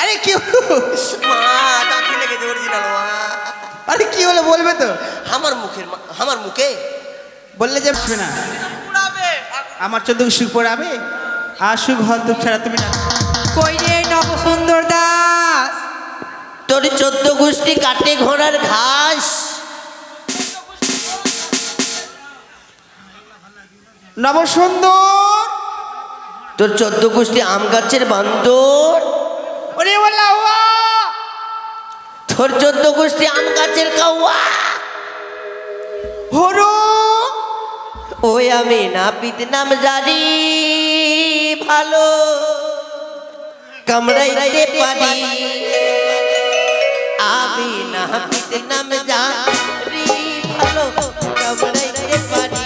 আরে কি মা দাঁত লেগেছে অরিজিনাল মা। আরে কি হলো বলবে তো? আমার মুখে বললে যে না আমার 14 সুখ পড়াবে আর সুখ হয়তো ছাড়া তুমি না। কই রে নবসুন্দর দাস, তোর 14 গোষ্ঠী কাটে ঘোড়ার ঘাস। নবসুন্দর তোর 14 গোষ্ঠী আম গাছের বান্দর। ওরে বললা ওয়া তোর 14 গোষ্ঠী আম গাছের কাওয়া। হরো ওই আমি নাপিত নাম জানি ভালো কামড়াইতে পারি। আমি নাপিত নাম জানি ভালো কামড়াইতে পারি।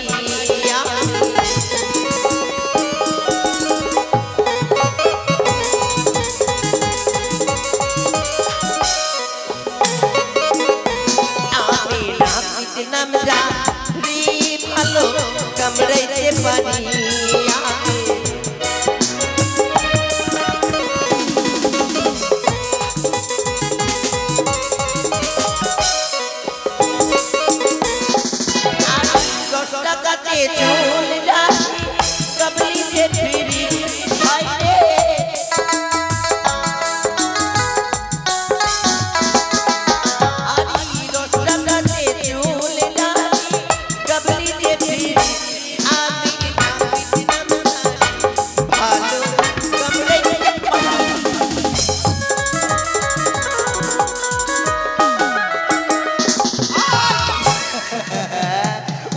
আমি নাপিত নাম জানি ভালো কামড়াইতে পারি। চুল ডাকি কবলি যে ফিরি হাইরে। আরি রসটাকাতে চুল ডাকি কবলি যে ফিরি। আমি নাপিত নাম জানি ভালো কামড়াইতে পারি।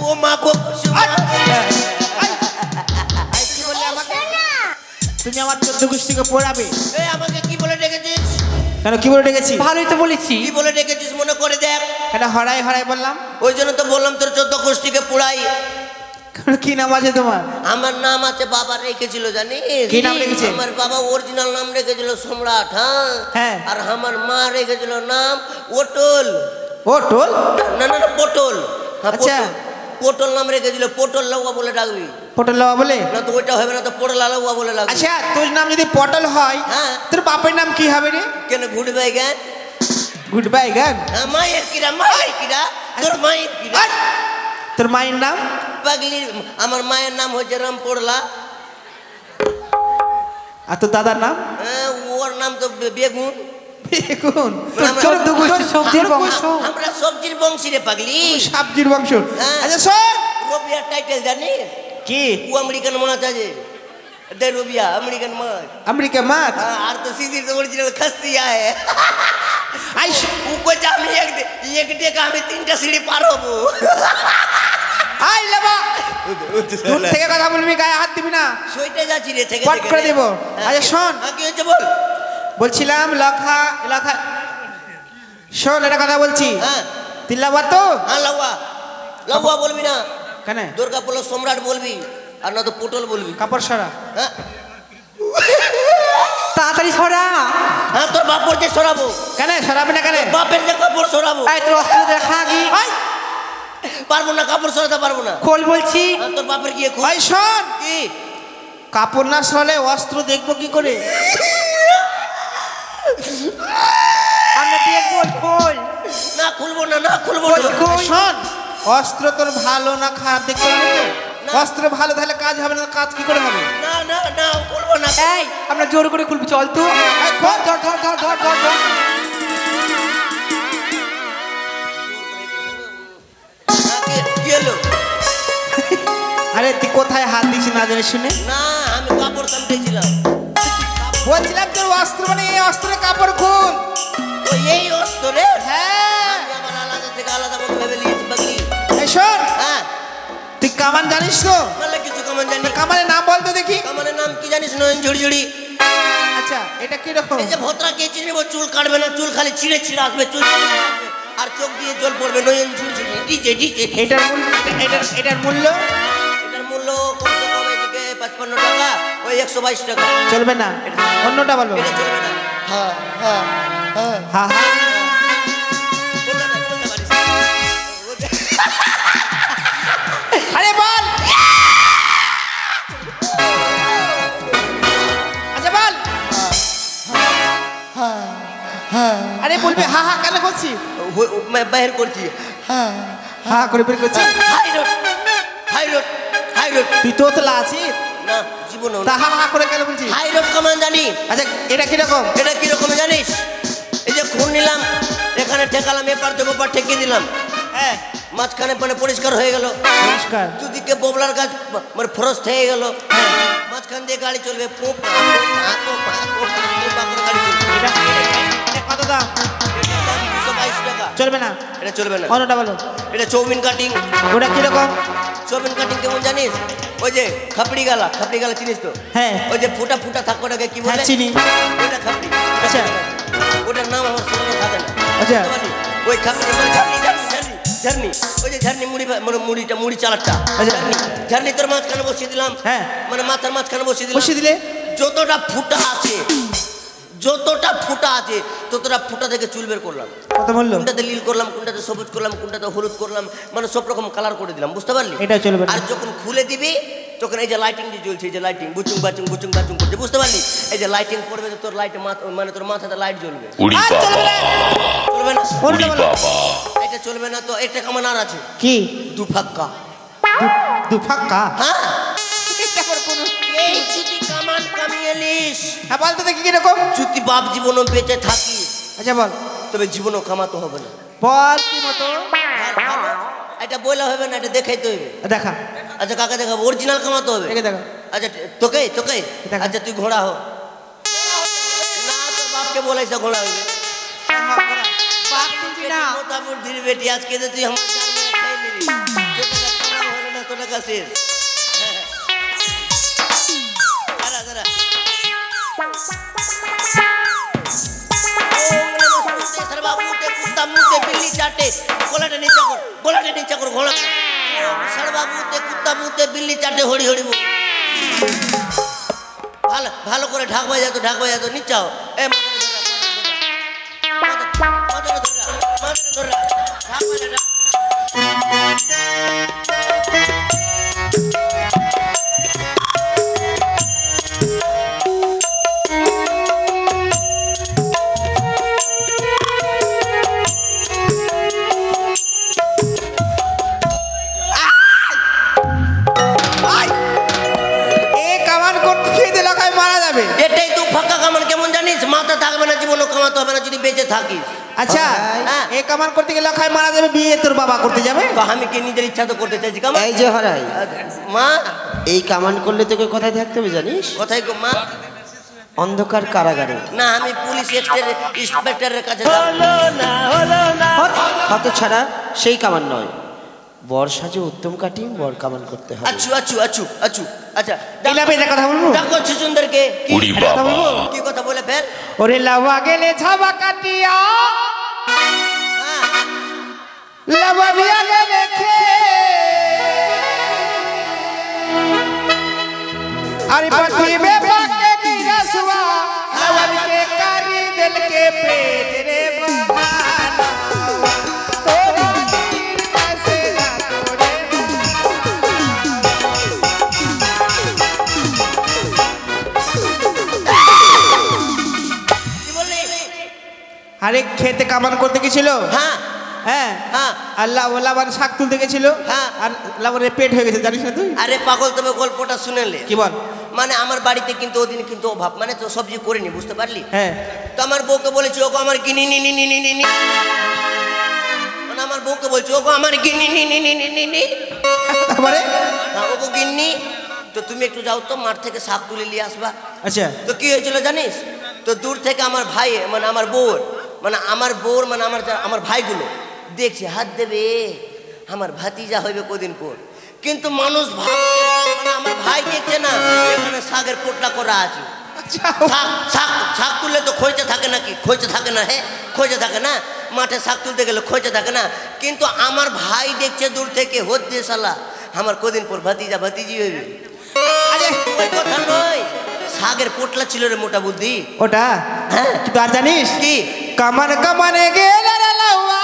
ও মা গো তুমি আমার 14 গোষ্ঠীকে পড়াবে। আমাকে কি বলে ডেকেছিস? কেন কি বলে ডেকেছি? ভালোই তো বলেছি। কি বলে ডেকেছিস মনে করে দেখ। এটা হরাই হরাই বললাম। ওই জন্য তো বললাম তোর 14 গোষ্ঠীকে পুড়াই। কি নাম আছে তোমার? আমার নাম আছে বাবা রেখেছিল জানিস? কি নাম রেখেছে? আমার বাবা অরিজিনাল নাম রেখেছিল সম্রাট। হ্যাঁ। আর আমার মা রেখেছিল নাম ওটল। ওটল? না না না পটল। আচ্ছা পটল নাম রেখেছিল। পটল লাউয়া বলে ডাকবি। পটল লাউয়া বলে? না তো ওইটা হবে না, তো পটল লাউয়া বলে ডাকবি। আচ্ছা তোর নাম যদি পটল হয় হ্যাঁ তোর বাপের নাম কি হবে রে? কেন গুড বাই গান? গুড বাই গান? মায়ের কিরা মায়ের কিরা তোর মায়ের কিরা। তোর মায়ের নাম? পাগলি। আমার মায়ের নাম হচ্ছে রাম পড়লা। আর তোর দাদার নাম? ওর নাম তো বেগুন। বেগুন? আমরা সবজির বংশী রে পাগলি। সবজির বংশ? আচ্ছা শোন রবিয়ার টাইটেল জানিস কি? ও আমেরিকান মাছ আছে দে রবিয়া আমেরিকান মাছ। আমেরিকা মাছ? আর তো সিজির তো অরিজিনাল খাসি আয়। আই ও কইছে আমি এক ডেকা আমি 3টা সিঁড়ি পার হবো। আই লেবা দূর থেকে কথা বলবি, গায়ে হাত দিবি না। সইটা যাচ্ছি রে থেকে কট করে দেব। আচ্ছা শোন কি হয়েছে বল। বলছিলাম লখা লখা শোন এটা কথা বলছি। হ্যাঁ তিল্লাবা তো? হ্যাঁ লাউয়া লাউয়া বলবি না। কেন? দুর্গাপুর সম্রাট বলবি আর না তো পটল বলবি। কাপড় সরা। হ্যাঁ তাড়াতাড়ি সরা। হ্যাঁ তোর বাপর যে সরাবো। কেন সরাবে না? কেন? বাপের যে কাপড় সরাবো। এই তোর অস্ত্র দেখা কি? পারবো না, কাপড় সরাতে পারবো না। খোল বলছি। তোর বাপের গিয়ে খোল। ওই শোন কি কাপড় না সরালে অস্ত্র দেখবো কি করে? আমরা দেখবো। খোল না খুলবো না, না খুলবো না। শোন অস্ত্র তোর ভালো না খারাপ দেখতে হবে তো। অস্ত্র ভালো তাহলে কাজ হবে না, কাজ কি করে হবে? না না না খুলবো না। এই আমরা জোর করে খুলবো, চল তো। ধর ধর ধর ধর ধর ধর ধর। কি হলো? আরে তুই কোথায় হাত দিছি না জানি শুনে? না আমি কাপড় সামটেছিলাম। বলছিলাম তোর অস্ত্র মানে এই অস্ত্রের কাপড় খুল। ওই এই অস্ত্রে? হ্যাঁ আমি আমার আলাদা থেকে আলাদা করে ভেবে নিয়েছি পাগলি। এই শোন হ্যাঁ তুই কামান জানিস তো? বলে কিছু কামান জানি। কামানের নাম বলতো দেখি। কামানের নাম কি জানিস? নয়ন ঝুড়ি। আচ্ছা এটা কি রকম? এই যে ভদ্রা কে চিনবো, চুল কাটবে না, চুল খালি ছিঁড়ে ছিঁড়ে আসবে, চুল ছিঁড়ে আসবে আর চোখ দিয়ে জল পড়বে। নয়ন ঝুড়ি ডিজে ডিজে। এটার মূল্য এটার মূল্য কমসে কম এদিকে 55 টাকা, ওই 122 টাকা। চলবে না, অন্যটা বলবো। এটা চলবে না। হ্যাঁ হ্যাঁ হ্যাঁ হ্যাঁ হ্যাঁ বলতে পারিস। আরে বল। আচ্ছা বল। আমি হা হা কেন করছি? বাহির করছি। হা করে বের করছি। High road high road high road. তুই তোতলা আছিস না জীবনে তা হা হা করে কেন বলছিস? হাই রোড কমান জানি। আচ্ছা এটা কিরকম? এটা কিরকম জানিস? এই যে খুন নিলাম, এখানে ঠেকালাম, এপার থেকে ওপার ঠেকিয়ে দিলাম, হ্যাঁ মাঝখানে মানে পরিষ্কার হয়ে গেল। নমস্কার। দুদিকে বোবলার গাছ মানে ফ্রস্ট হয়ে গেল, মাঝখান দিয়ে গাড়ি চলবে, পোপ গাড়ি চলবে। এটা কত দাম? এটার দাম 222 টাকা। চলবে না? এটা চলবে না। অন্যটা বলো। এটা চৌমিন কাটিং। ওটা কিরকম? চৌমিন কাটিং কেমন জানিস? ওই যে খাপড়ি গালা চিনিস তো? হ্যাঁ। ওই যে ফুটা ফুটা থাকে ওটাকে কি বলে? হ্যাঁ, চিনি। ওটা খাপড়ি। আচ্ছা। ওটার নাম আমার স্মরণে থাকে না। আচ্ছা। ওই খাপড়ি মানে ঝারনি, ওই যে ঝারনি মুড়ি চালাটা। আচ্ছা। ঝারনি তোর মাঝখানে বসিয়ে দিলাম, হ্যাঁ। মানে মাথার মাঝখানে বসিয়ে বসিয়ে দিলে? যতটা ফুটা আছে ততটা ফুটা থেকে চুল বের করলাম। কত মূল্য? কোনটাতে নীল করলাম, কোনটাতে সবুজ করলাম, কোনটাতে হলুদ করলাম, মানে সব রকম কালার করে দিলাম, বুঝতে পারলি? এটা চলবে না। আর যখন খুলে দিবি তখন এই যে লাইটিং যে জ্বলছে, এই যে লাইটিং বুচুং বাচুং করছে, বুঝতে পারলি? এই যে লাইটিং করবে তো তোর লাইটে মানে তোর মাথাতে লাইট জ্বলবে। আর চলবে না। চলবে না? কোনটা বলো? এটা চলবে না তো এটা কেমন আর আছে? কি? দুফাক্কা। দুফাক্কা? হ্যাঁ, এটা আবার কোন? এই যদি কামান কামিয়ে নিস, হ্যাঁ বলতে দেখি কিরকম? যদি বাপ জীবনও বেঁচে থাকিস, আচ্ছা বল। তবে জীবনও কামাতে হবে না। বল কি মতো? এটা বইলা হবে না, এটা দেখাইতে হবে। দেখা। আচ্ছা কাকে দেখাবো? অরিজিনাল কামাতে হবে। দেখে দেখা। আচ্ছা তোকে দেখা। আচ্ছা তুই ঘোড়া হো না, তোর বাপকে বলাইছে ঘোড়া হবে। বাপ তুলবি না। মোটামুটি ধীরে বেটি আজকে যে তুই আমার জান মেরে খাই নিবি, তোর টাকা হলো না, তোর টাকা শেষ। দাঁড়া সর্বাবুতে কুত্তা মুতে বিল্লি চাটে, গলাটা নিচে কর ঘোড়া। সর্বাবুতে কুত্তা মুতে বিল্লি চাটে হড়ি হড়ি বল। ভালো করে ঢাক বাজাতো নিচাও। এ মাথাটা ধরা ঢাক বাজা। এটাই তো ফাঁকা কামান, কেমন জানিস? মাথা থাকবে না, জীবনও কামাতে হবে না যদি বেঁচে থাকিস। আচ্ছা এই কামান করতে গেলে খাই মারা যাবে, বিয়ে তোর বাবা করতে যাবে? আমি কি নিজের ইচ্ছা তো করতে চাইছি কামান? এই যে হরাই, মা এই কামান করলে তোকে কোথায় থাকতে হবে জানিস? কোথায় গো মা? অন্ধকার কারাগারে। না আমি পুলিশ ইন্সপেক্টরের কাছে হত ছাড়া সেই কামান নয়, বর সাজে উত্তম কাটিং বর কামান করতে হবে। আচ্ছু আচ্ছা এটা কথা বলবো? ডাকো সুন্দরকে। কথা বলবো? কি কথা বলে ফের? ওরে লাভা গেলে ছাবা কাটিয়া, লাভা বিয়া গেলে খে, আরে পাঠিবে পাকে গিরাসুয়া, লাভা কে কারি দিল কে পেট রে বাগানা, তোরা নীর কাছে না তোরে। কি বললি? আরে খেতে কামান করতে গেছিল। হ্যাঁ হ্যাঁ হ্যাঁ। আল্লাহ ওলা মানে শাক তুলতে গেছিল। হ্যাঁ। আর লাবণের পেট হয়ে গেছে, জানিস না তুই? আরে পাগল, তবে গল্পটা শুনেলে কি বল? মানে আমার বাড়িতে কিন্তু ওদিন কিন্তু অভাব, মানে তো সবজি করিনি, বুঝতে পারলি? হ্যাঁ। তো আমার বউকে বলেছি ওগো আমার কিনি নি নি নি নি নি নি, মানে আমার বউকে বলছি ওগো আমার কিনি নি নি নি নি নি নি, তারপরে হ্যাঁ ওগো কিন্নি, তো তুমি একটু যাও তো মাঠ থেকে শাক তুলে নিয়ে আসবা। আচ্ছা তো কি হয়েছিল জানিস? তো দূর থেকে আমার ভাই মানে আমার বউর মানে আমার ভাইগুলো দেখছে হাত দেবে, আমার ভাতিজা হইবে কদিন পর, কিন্তু মানুষ মানে আমার ভাই দেখছে না এখানে শাকের পোটলা করা আছে। শাক তুললে তো খোঁজে থাকে নাকি? খোঁজে থাকে না, হ্যাঁ খোঁজে থাকে না, মাঠে শাক তুলতে গেলে খোঁজে থাকে না, কিন্তু আমার ভাই দেখছে দূর থেকে হচ্ছে শালা আমার কদিন পর ভাতিজি হইবে। আরে ওই কথা নয়, শাকের পোটলা ছিল রে মোটা বুদ্ধি ওটা। হ্যাঁ কিন্তু আর জানিস কি? কামান কামানে গেলে রে লাউয়া,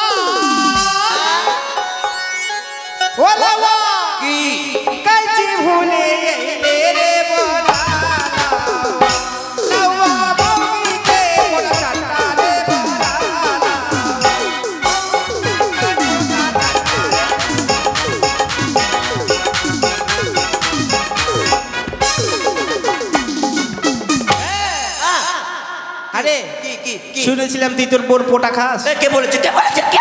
ও লাউয়া কি কাইছি ভুলে এলে রে বনানা, লাউয়া বউকে বড় চাটা রে বনানা, শুনেছিলাম তুই তোর বোর পোটা খাস। কে বলেছে কে বলেছে কে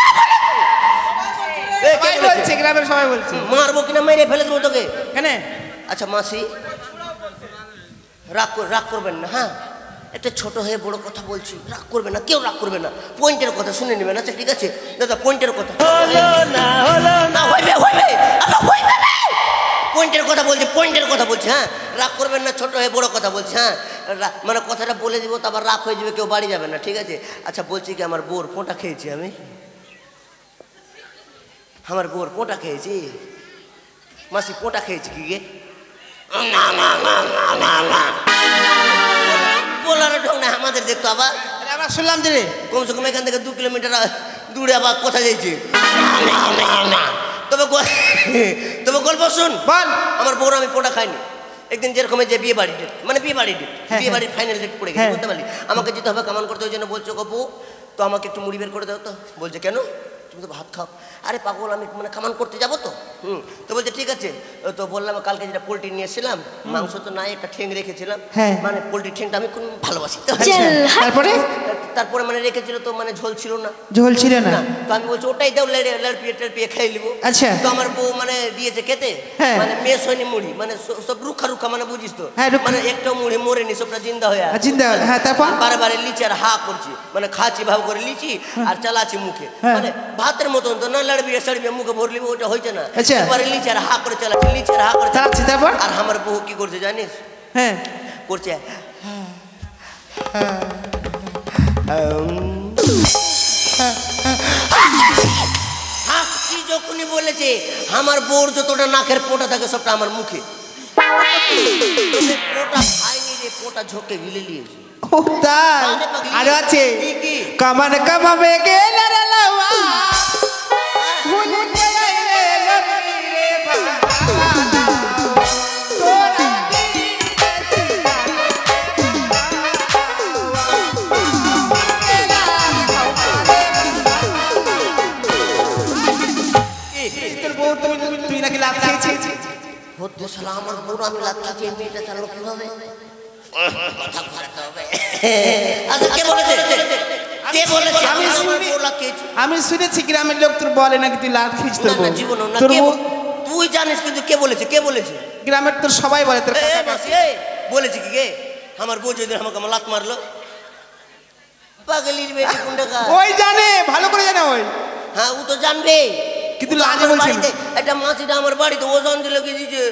সবাই বলছে, গ্রামের সবাই বলছে। মারবো কিনা মেরে ফেলে দেবো তোকে। কেন? আচ্ছা মাসি রাগ করবেন না, হ্যাঁ একটা ছোট হয়ে বড় কথা বলছি, রাগ করবে না, কেউ রাগ করবে না, পয়েন্টের কথা শুনে নেবেন। আচ্ছা ঠিক আছে দাদা, পয়েন্টের কথা পয়েন্টের কথা বলছি, পয়েন্টের কথা বলছি, হ্যাঁ রাগ করবেন না, ছোট হয়ে বড় কথা বলছি, হ্যাঁ মানে কথাটা বলে দিব, তারপর রাগ হয়ে যাবে, কেউ বাড়ি যাবে না, ঠিক আছে? আচ্ছা বলছি কি, আমার বোর পোঁটা খেয়েছি আমি, আমার বোর পোঁটা খেয়েছি। মাসি পোঁটা খেয়েছি কি গে? বলার ঢং না আমাদের, দেখতো আবার আমরা শুনলাম যে রে কমসে কম এখান থেকে 2 কিলোমিটার দূরে আবার কথা যাইছে। তবে গল্প শুন, বল। আমার বউর আমি পোঁটা খাইনি। একদিন যেরকম যে বিয়ে বাড়ি ডেট, মানে বিয়ে বাড়ি ডেট, বিয়ে বাড়ির ফাইনাল ডেট পড়ে গেছে, বুঝতে পারলি? আমাকে যেতে হবে কামান করতে, ওই জন্য বলছো গো বউ তো আমাকে একটু মুড়ি বের করে দাও। তো বলছে কেন, তুমি তো ভাত খাও। আরে পাগল, আমি মানে কামান করতে যাবো তো। তো বলছে ঠিক আছে। তো বললাম কালকে যেটা পোলট্রি নিয়ে এসেছিলাম, মাংস তো নাই, একটা ঠ্যাং রেখেছিলাম, মানে পোলট্রি ঠ্যাংটা আমি খুব ভালোবাসি। তারপরে মানে রেখেছিল তো, মানে ঝোল ছিল না, ঝোল ছিল না। তো আমি বলছি ওটাই দাও, লেড়পিয়ে খাই নিবো। আচ্ছা। তো আমার বউ মানে দিয়েছে খেতে, মানে মেস হয়নি মুড়ি, মানে সব রুখা মানে বুঝিস তো, মানে একটা মুড়ি মরেনি, সবটা জিন্দা হয়ে আছে। জিন্দা, হ্যাঁ। তারপর বারে লিচি আর হা করছি, মানে খাচ্ছি ভাব করে লিচি আর চালাচ্ছি মুখে, মানে ভাতের মতন তো না, লড়বিয়ে সড়বিয়ে মুখে ভরলি, ওটা হয়েছে না। এবারে লিচি আর হা করে চালাচ্ছি, লিচি আর হা করে চালাচ্ছি। তারপর আর আমার বউ কি করছে জানিস? হ্যাঁ করছে হাসছি যখনই বলেছে, আমার বউর যতটা নাকের পোঁটা থাকে সবটা আমার মুখে। পোঁটা খাইনি রে, পোঁটা ঝোঁকে গিলে নিয়েছে। আরো আছে, কামান কামাবে গেলে রে লাওয়া ভুলে গেলে রে বাবা তোরা তুই নাকি লাভ খেয়েছিস? হতে শালা আমার বউর আমি লাভ খেয়েছি, মেয়েটা চালো কিভাবে? কথা ঘুরাতে হবে। আচ্ছা কে বলেছে? কে বলেছে আমি বউ লাভ খেয়েছি? আমি শুনেছি গ্রামের লোক তোর বলে নাকি তুই লাভ খেয়েছিস। তোর না জীবন না, তুই জানিস, কিন্তু কে বলেছে? কে বলেছে? গ্রামের তোর সবাই বলে। তোর বলেছে কি কে? আমার বউ যদি আমাকে আমার লাত মারলো, পাগলির বেটি কুন্ডাকা ওই জানে, ভালো করে জানে ওই। হ্যাঁ ও তো জানবে, কিন্তু লাজে বলছিস। একটা মাছিটা আমার বাড়িতে ওজন দিল কি দিয়েছে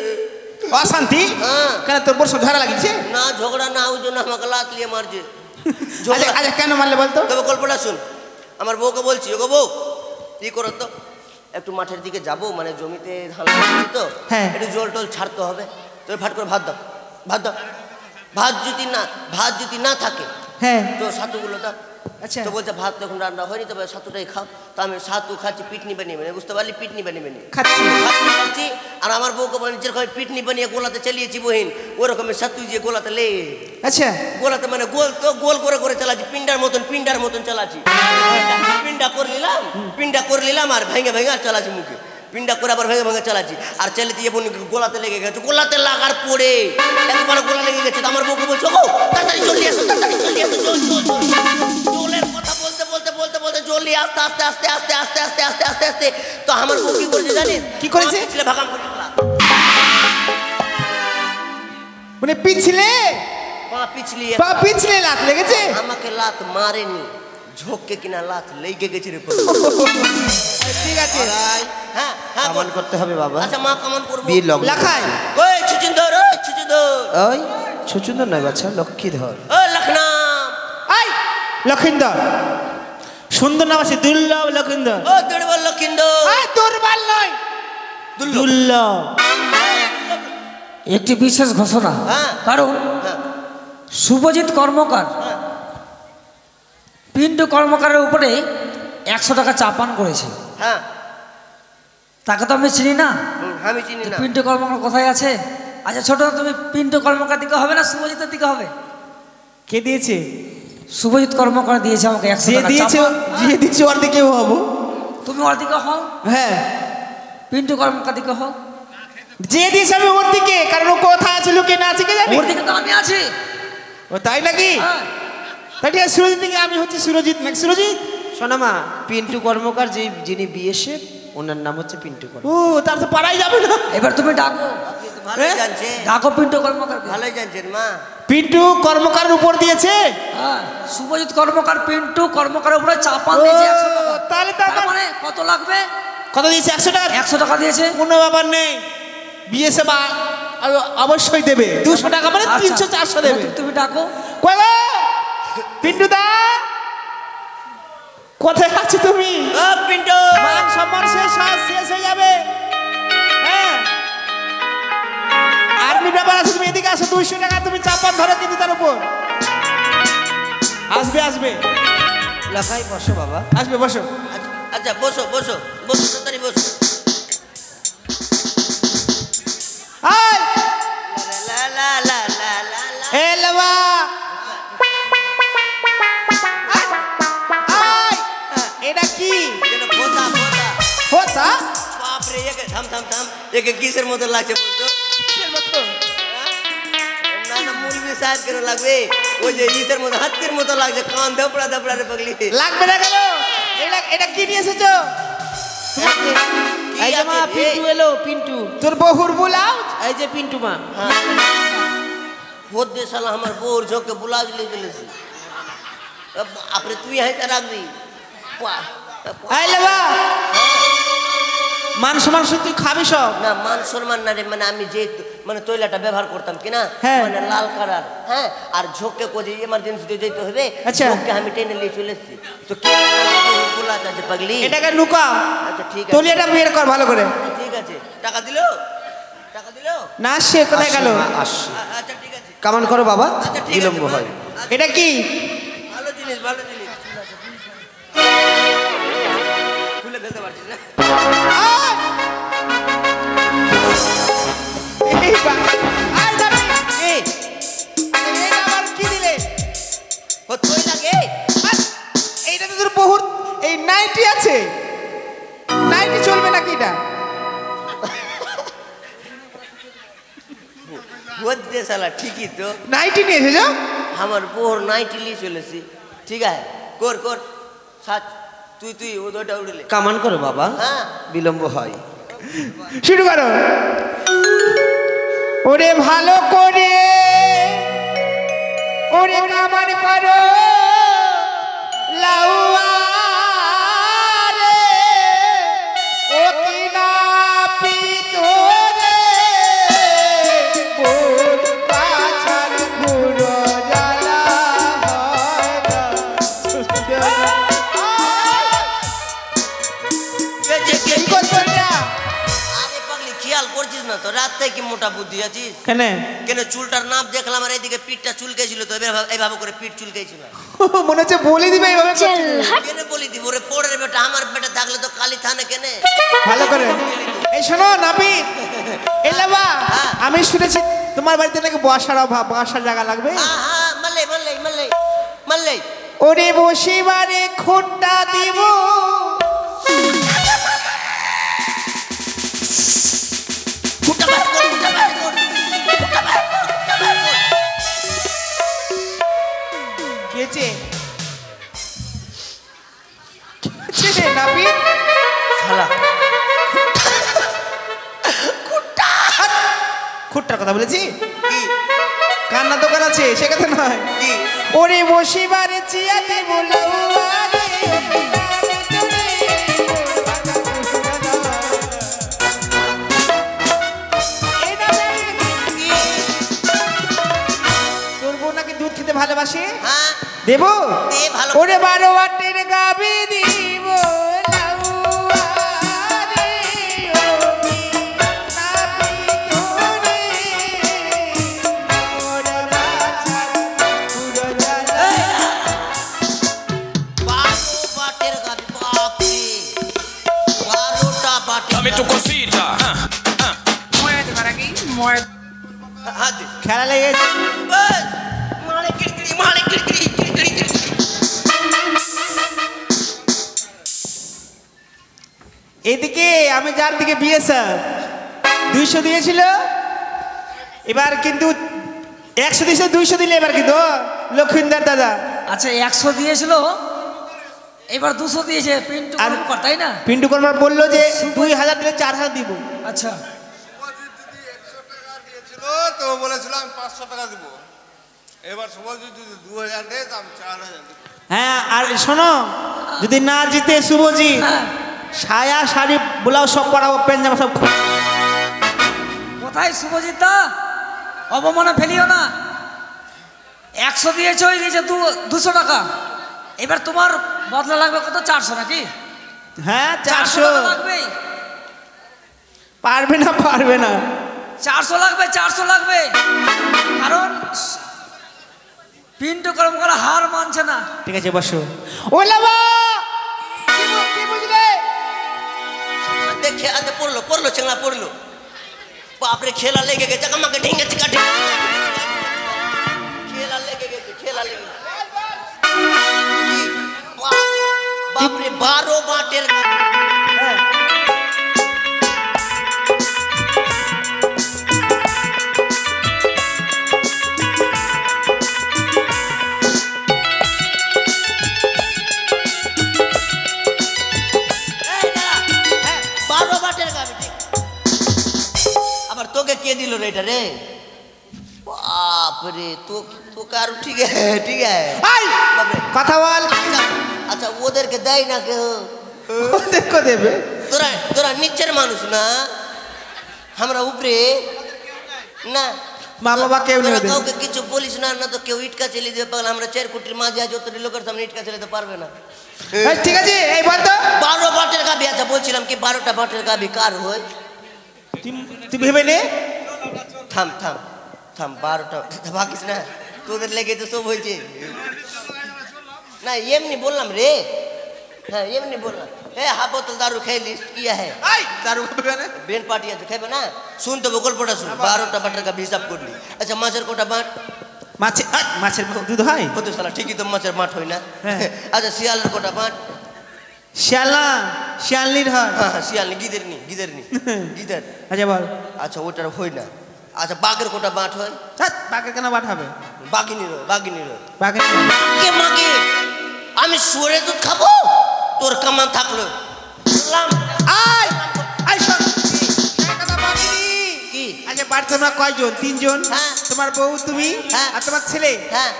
অশান্তি। হ্যাঁ কেন তোর বোর সঙ্গে ঝগড়া লাগিয়েছে? না ঝগড়া না, ওই জন্য আমাকে লাত লিয়ে মারছে। আচ্ছা কেন মারলে বলতো? তবে গল্পটা শুন। আমার বউকে বলছি, ওগো বউ কি করো তো, একটু মাঠের দিকে যাবো, মানে জমিতে ধান লাগাচ্ছি তো, একটু জল টল ছাড়তে হবে, তুমি ফাট করে ভাত দাও, ভাত দাও। ভাত যদি না থাকে তো ছাতুগুলো দাও। আচ্ছা। তো বলছে ভাত তখন রান্না হয়নি, তবে ছাতুটাই খাও। তো আমি ছাতু খাচ্ছি, পিটনি বানিয়ে বানিয়ে, বুঝতে পারলি? পিটনি বানিয়ে খাচ্ছি। আর আমার বউকে বলে যেরকম পিটনি বানিয়ে গোলাতে চালিয়েছি বহিন, ওরকমই ছাতু যে গোলাতে লে। আচ্ছা। গোলাতে মানে গোল তো গোল করে চালাচ্ছি, পিন্ডার মতন চালাচ্ছি। পিন্ডা করে নিলাম আর ভেঙে আর চালাচ্ছি মুখে। পিন্ডা করে আবার ভেঙে চালাচ্ছি, আর চালিয়ে দিয়ে গোলাতে লেগে গেছে। গোলাতে লাগার পরে একবার গোলা লেগে গেছে। আমার বউকে বলছো গো তাড়াতাড়ি চলে আসো, জলের কথা বলতে জল আস্তে। তো আমার বউ কি করেছে জানিস? কি করেছে? ভাগাম করে মানে পিছলে লাত লেগেছে। আমাকে লাত মারেনি, ঝোঁককে কিনা লাত লেগে গেছে রে। ঠিক আছে, হ্যাঁ কামান করতে হবে বাবা। আচ্ছা মা কামান করবো। লাখাই ওই ছুচুন্দর ওই ছুচুন্দর নয় বাচ্চা, লক্ষ্মীধর। ও লখনাম আই লক্ষিন্দর, সুন্দর নাম আছে, দুর্লভ লক্ষিন্দর। ও দুর্বল লক্ষিন্দর, দুর্বল নয়, দুর্লভ। একটি বিশেষ ঘোষণা, কারণ শুভজিৎ কর্মকার পিন্টু কর্মকারের উপরে 100 টাকা চাপান করেছে। হ্যাঁ তাকে তো আমি চিনি না। আমি চিনি না। পিন্টু কর্মকার কোথায় আছে? আচ্ছা ছোট, তুমি পিন্টু কর্মকার দিকে হবে না শুভজিতের দিকে হবে? কে দিয়েছে? শুভজিৎ কর্মকার দিয়েছে আমাকে 100 টাকা চাপান। যে দিয়েছে ওর দিকে হবো। তুমি ওর দিকে হও। হ্যাঁ পিন্টু কর্মকার দিকে হও। যে দিয়েছে আমি ওর দিকে, কারণ ও কোথায় আছে লুকিয়ে না আছে কে জানে? ওর দিকে তো আমি আছি। ও তাই নাকি? তাই ঠিক আছে, সুরজিৎ থেকে আমি হচ্ছে সুরজিৎ নাকি সুরজিৎ? শোনা মা, পিন্টু কর্মকার যিনি বিএসএফ, ওনার নাম হচ্ছে পিন্টু ও কর্মকার। তার তো পাড়াই যাবে না। এবার তুমি ডাকো, ভালোই জানছে, ডাকো পিন্টু কর্মকারকে। ভালোই জানছেন মা। পিন্টু কর্মকারের উপর দিয়েছে। হ্যাঁ, শুভজিৎ কর্মকার পিন্টু কর্মকারের উপরে চাপান দিয়েছে 100 টাকা। তাহলে তো তার আমার মানে কত লাগবে? কত দিয়েছে? 100 টাকা। 100 টাকা দিয়েছে। কোনো ব্যাপার নেই, বিএসএফ অবশ্যই দেবে 200 টাকা, মানে আচ্ছা, 300-400 দেবে। তুমি ডাকো। কই গো পিন্টু দা, কোথায় আছো তুমি? ও পিন্টু, মান সম্মান শেষ হয়ে যাবে। হ্যাঁ, আর্মি ব্যাপার আছে, তুমি এদিকে আসো। 200 টাকা তুমি চাপান ধরো কিন্তু তার উপর। আসবে লেখাই বসো বাবা। আসবে, বসো। আচ্ছা বসো বসো বসো, তাড়াতাড়ি বসো। আয় লা লা লা লা লা লা। এ লবা, আয় এটা কি যেন ফোঁতা ফোঁতা। হোতা? বাপরে, একে থাম থাম থাম, একে কিসের মতো লাগছে বলতো? না না, মুলবি সাহেব কেন লাগবে? ওই যে ইসের মতো, হাতির মতো লাগছে, কান ধপড়া ধপড়া রে পাগলি। লাগবে না কেন? এটা কি নিয়ে এসেছো? এই যে মা, পিন্টু এলো, পিন্টু। তোর বহুর বুলাও। এই যে পিন্টু মা। होते साला हमार बोर झोंक के बुला ले गेले छी। अब आपरे तू यहीं त राख दी। আই লবা, মান সম্মান তুই খাবি সব না মান সম্মান না রে, মানে আমি যে মানে তৈলাটা ব্যবহার করতাম কিনা, হ্যাঁ। মানে লাল কালার, হ্যাঁ, আর ঝোঁকে কোজে ইমার্জেন্সিতে যেতে হবে, আচ্ছা। ঝোঁকে আমি টেনে নিয়ে চলে এসেছি। তো কি বুলা যাচ্ছে পাগলি? এটাকে লুকা। আচ্ছা ঠিক আছে, তলিয়াটা বের কর ভালো করে। ঠিক আছে। টাকা দিলো? টাকা দিলো? না, সে কোথায় গেল? আসছি। আচ্ছা ঠিক আছে। কামান করো বাবা, আচ্ছা ঠিক আছে। বিলম্ব হয়। এটা কি? ভালো জিনিস, ভালো জিনিস। খুলে ফেলতে পারছিস না? এই আই যাবে এই এটা আবার কি দিলে? ও তুই লাগে? এইটা তো তোর বহুত এই নাইটি আছে, নাইটি চলবে নাকি এটা? বুঝতে শালা ঠিকই তো। নাইটি নিয়ে এসেছো? আমার বোর নাইটি নিয়ে চলেছি। ঠিক আছে, কর কর সাচ, তুই ও দুটো উড়লে। কামান করো বাবা, হ্যাঁ। বিলম্ব হয়। শুরু করো। ওরে ভালো করে ওরে কামান করো লাউয়া রে, ও কি না পিতরে ওর পাছার ঘুরো জ্বালা হয় না। কি করছো এটা? আরে পাগলি, খেয়াল করছিস না তো? রাত থেকে মোটা বুদ্ধি আছিস কেন? কেন? চুলটার নাপ দেখলাম আর এইদিকে পিঠটা চুলকেছিল, তো এইভাবে করে পিঠ চুলকেছিল। মনে হচ্ছে বলে দিবে এইভাবে করছিস। কেন বলি দিব রে পড়ের বেটা? আমার বেটা থাকলে তো কালি থানে কেনে? ভালো করে এই শোনো নাপিত, এলাবা হ্যাঁ। আমি শুনেছি তোমার বাড়িতে নাকি বসার অভাব, বসার জায়গা লাগবে। হ্যাঁ হ্যাঁ, মারলে মারলে মারলে মারলে। ওরে বসিবারে খুঁটটা দিব, ফুটা বার কর, ফুটা বার কর, ফুটা বার কর, ফুটা বার কর। কেচে কেচে নাপিত শালা খুঁটটার কথা বলেছি? কি কান্না দোকান আছে সে কথা নয়। কি? ওরে বসিবারে চিয়া দিব লাউয়ারে, তোর বউ নাকি দুধ খেতে ভালোবাসে, হ্যাঁ দেবো? দে ভালো। ওরে 12 ওয়াটের গাবি দিব লাউয়ারে, ও কি নাপিত রে, ওর বাছার পুরো জ্বালা। 12 বাটের গাবি, বাপরে 12টা বাটের Dame tu গাবি। cosita. হাত দে। খেলা লেগেছে। বাস, মারে কিড়কিড়ি, মারে কিড়কিড়ি, কিড়কিড়ি, কিড়কিড়ি। এদিকে আমি যার দিকে বিয়ে স্যার 200 দিয়েছিল, এবার কিন্তু 100 দিয়েছে, 200 দিলে এবার কিন্তু লক্ষিন্দার দাদা আচ্ছা 100 দিয়েছিল, এবার 200 দিয়েছে পিন্টু আর- কর্মকার, তাই না? পিন্টু কর্মার বললো যে 2000 দিলে 4000 দিব। আচ্ছা শুভজিৎ দিদি 100 টাকা দিয়েছিল, তো বলেছিলাম 500 টাকা দিব। এবার শুভজিৎ যদি 2000 দেয় তো আমি 4000 দিব। হ্যাঁ, আর শোনো, যদি না জিতে শুভজিৎ, হ্যাঁ। সায়া শাড়ি ব্লাউজ সব পরাবো, প্যান্ট জামা সব। কোথায় শুভজিৎ দা, অপমানে ফেলিও না। 100 দিয়েছে, ওই দিয়েছে 200 টাকা। এবার তোমার বদলা লাগবে কত? 400 নাকি? হ্যাঁ 400 400 লাগবেই। পারবে না, পারবে না। 400 লাগবে, 400 লাগবে, কারণ পিন্টু কর্মকার হার মানছে না। ঠিক আছে বসো। ও লাবা, কি বুঝলে? দেখে আদে পড়লো চেংড়া পড়লো। বাপরে খেলা লেগে গেছে, আমাকে ঢেঙেছে কাটে। খেলা লেগে গেছে। কি? বাপরে 12 বাটের হ্যাঁ। এই দাঁড়া। 12 বাটের গাবি ঠিক। আবার তোকে কে দিল রে এটা রে? বাপরে তো কারু ঠিক আছে, ঠিক আছে। আই, বাপরে। কথা বল। আচ্ছা ওদেরকে দেয় না কেউ? দেখো দেবে। তোরা নিচের মানুষ না, আমরা উপরে না। মা বাবা কেউ নেই তোরা ওদের। কাউকে কিছু বলিস না, না তো কেউ ইটকা চেলে দেবে পাগল। আমরা 4 কোটির মাঝে আজ যত লোকের সামনে ইটকা চেলাতে পারবে না। এই, ঠিক আছে, এই বল তো। 12 বাটের গাবি। আচ্ছা বলছিলাম কি 12টা বাটের গাবি কার হয়? তুই ভেবে নে। থাম 12টা ভাগিস না, তোদের লেগে তো সব হয়েছে না। এমনি বললাম রে, হ্যাঁ এমনি বললাম। হাফ বোতল দারু খেয়ে লিস্ট কিয়া হ্যাঁ। আই, দারু খাবে না? বেন পার্টি আছে, খাবে না? শুন তো গল্পটা শুন। 12টা বাটের গাবি হিসাব করলি। আচ্ছা মাছের কোটা বাট? মাছের দুধ হয়? হতে সালা ঠিকই তো মাছের মাঠ হয় না। হ্যাঁ। আচ্ছা শিয়ালের কোটা বাট? শিয়ালনির হয়। হ্যাঁ শিয়াল গিদের। আচ্ছা বল। আচ্ছা ওটার হয় না। আচ্ছা বাঘের কোটা বাট হয়? বাঘের কেন বাট হবে? বাঘিনীর হয়। বাঘের কে মাগে? আমি শুয়ারের দুধ খাবো? তোর কামান থাকলো আই, আই শোন। সেই কথা বলছি। কি? আচ্ছা বাড়িতে তোমরা কয়জন? 3 জন। হ্যাঁ। তোমার বউ, তুমি হ্যাঁ। আর তোমার ছেলে। হ্যাঁ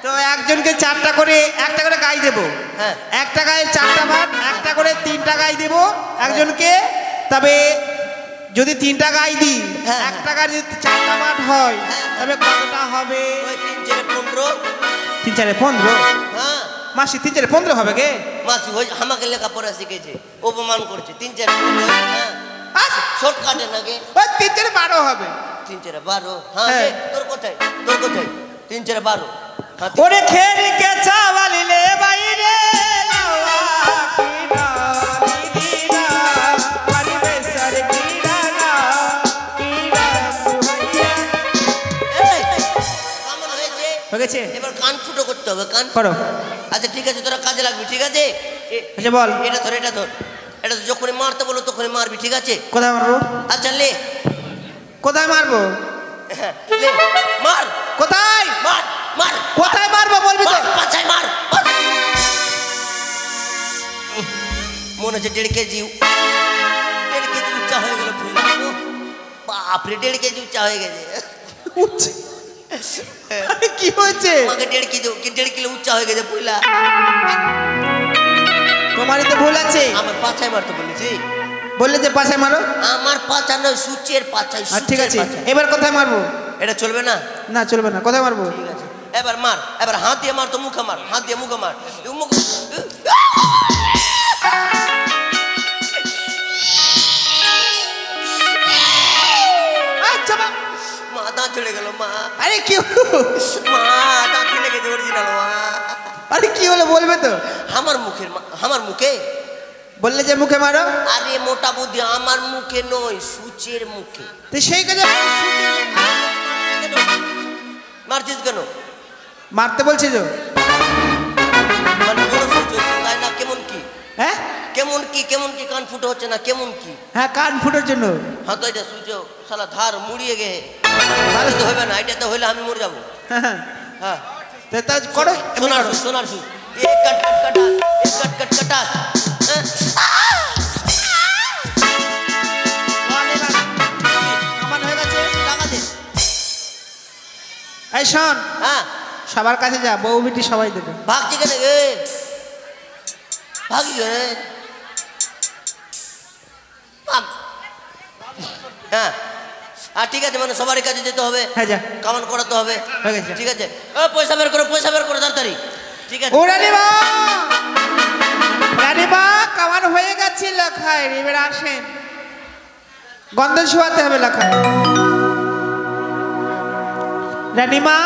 তো একজনকে 4টা করে, একটা করে গাই দেবো। হ্যাঁ। একটা গায়ে 4টা ভাত, একটা করে 3টা গাই দেবো একজনকে। তবে যদি 3টা গাই দিই, হ্যাঁ। একটা গায়ে যদি 4টা ভাত হয়, তবে কতটা হবে? ওই 3 4 15। 3 4 15। হ্যাঁ মাসি 3 4 15 হবে গে? মাসি ওই আমাকে লেখাপড়া শিখেছে, অপমান করছে। 3 4 15। হ্যাঁ আচ্ছা, শর্টকাটে নাকি? ওই 3 4 12 হবে। 3 4 12। হ্যাঁ হ্যাঁ। তোর কোথায় 3 4 12? হ্যাঁ ওরে খেরি কে চাওয়ালিলে বাইরে লাওয়া কি ডালি দিনা পারিবে সর কিরানা কিরা সুহাইয়া। এই, কেমন হয়েছে? হয়ে গেছে? এবার কান ফুটো করতে হবে, কান। করো। আচ্ছা ঠিক আছে, তোরা কাজে লাগবি, ঠিক আছে? আচ্ছা বল। এটা ধর এটা তো যখনই মারতে বলো তখনই মারবি, ঠিক আছে? কোথায় মারবো? আচ্ছা লে কোথায় মারবো? লে মার কোথায়? মার মার কোথায় মারবো বলবি তো? মার, পাছায় মার। মনে হচ্ছে 1.5 কেজি উচ্চা হয়ে গেল ফুল। বাপরে 1.5 কেজি উচ্চা হয়ে গেছে। আরে কি হয়েছে? আমাকে 1.5 কিলো উচ্চা হয়ে গেছে ফুলা। তোমারই তো ভুল আছে। আমার পাছায় মারতে বলেছি। বললে যে পাছায় মারো। আমার পাছা নয়, সূচের পাছায়। আর ঠিক আছে, সূচের পাছায়। এবার কোথায় মারবো? এটা চলবে না? না চলবে না, কোথায় মারবো? ঠিক আছে এবার মার। এবার হাত দিয়ে মার, তো মুখে মার। হাত দিয়ে মুখে মার। আচ্ছা মা। মা দাঁত চলে গেল মা। আরে কি হলো? মা দাঁত ফেলে গেছে অরিজিনাল মা। আরে কি হলো বলবে তো? আমার মুখে বললে যে মুখে মারো। আরে মোটা বুদ্ধি, আমার মুখে নয়, সূচের মুখে। তো সেই কাজে মারছিস কেন? মারতে বলছি তো। মানে বড় সূচ হচ্ছে তাই না? কেমন কি হ্যাঁ কেমন কি কান ফুটো হচ্ছে না? কেমন কি? হ্যাঁ, কান ফুটোর জন্য। হ্যাঁ তো এটা সূচ সালা ধার মুড়িয়ে গে। তাহলে তো হবে না, এটা তো হইলে আমি মরে যাবো। হ্যাঁ, হ্যাঁ তা করো এমনি সোনার করো। সুর সোনার সুর এ কট কট কটা এ কট কট কটা হ্যাঁ? আমার হয়ে গেছে। টাকা দে এই শোন, হ্যাঁ সবার কাছে যা, বউ বিটি সবাই দেবে। ভাগছি কেন গে ভাগি গে হ্যাঁ আর ঠিক আছে মানে সবারই কাছে যেতে হবে হ্যাঁ যা। কামান করাতে হবে হয়ে গেছে। ঠিক আছে ও পয়সা বের করো তাড়াতাড়ি ঠিক আছে ও রানীমা, রানীমা কামান হয়ে গেছে লেখায়, এবার আসেন, গন্ধ ছোঁয়াতে হবে লেখায়। রানীমা